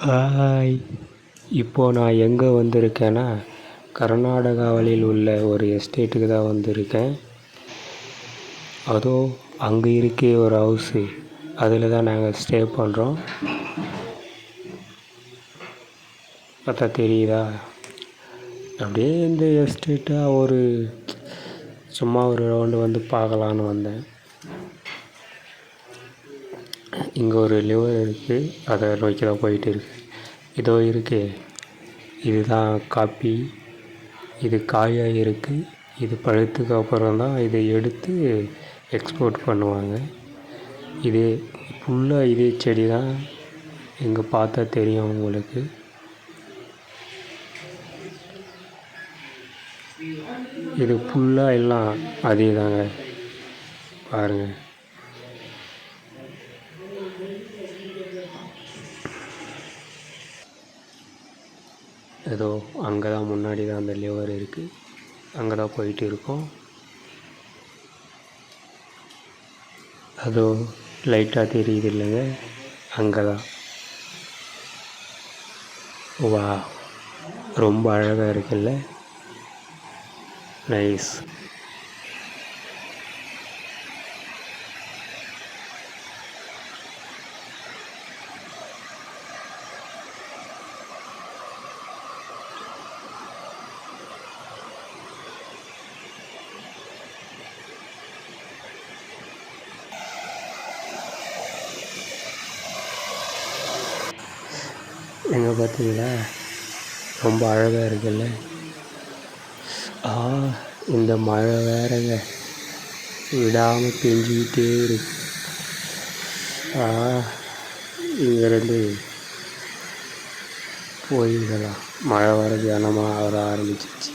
Hi. இப்போது நான் எங்கே வந்திருக்கேன்னா, கர்நாடகாவில் உள்ள ஒரு எஸ்டேட்டுக்கு தான் வந்திருக்கேன். அதோ அங்கே இருக்கே ஒரு ஹவுஸு, அதில் தான் நாங்கள் ஸ்டே பண்ணுறோம். பார்த்தா தெரியுதா? அப்படியே இந்த எஸ்டேட்டாக சும்மா ஒரு ரவுண்டு வந்து பார்க்கலான்னு வந்தேன். இங்கே ஒரு லிவர் இருக்குது, அதை நோக்கி தான் போயிட்டு இருக்கு. இதோ இருக்கு, இதுதான் காப்பி. இது காயாக இருக்குது. இது பழுத்துக்கு அப்புறம் தான் இதை எடுத்து எக்ஸ்போர்ட் பண்ணுவாங்க. இது ஃபுல்லாக இதே செடி தான். இங்கே பார்த்தா தெரியும் உங்களுக்கு. இது ஃபுல்லாக எல்லாம் அதே தாங்க, பாருங்கள். ஏதோ அங்கே தான் முன்னாடி தான் அந்த லிவர் இருக்குது, அங்கே தான் போயிட்டு இருக்கோம். அதோ லைட்டாக தெரியுது இல்லைங்க, அங்கே தான். வா, ரொம்ப அழகாக இருக்குல்ல, நைஸ். எங்கே பார்த்தீங்களா, ரொம்ப அழகாக இருக்குல்ல. இந்த மழை வேறங்க விடாமல் பெஞ்சிக்கிட்டே இருக்கு. இங்கேருந்து போயிடலாம், மழை வர கனமாக வர ஆரம்பிச்சிச்சு.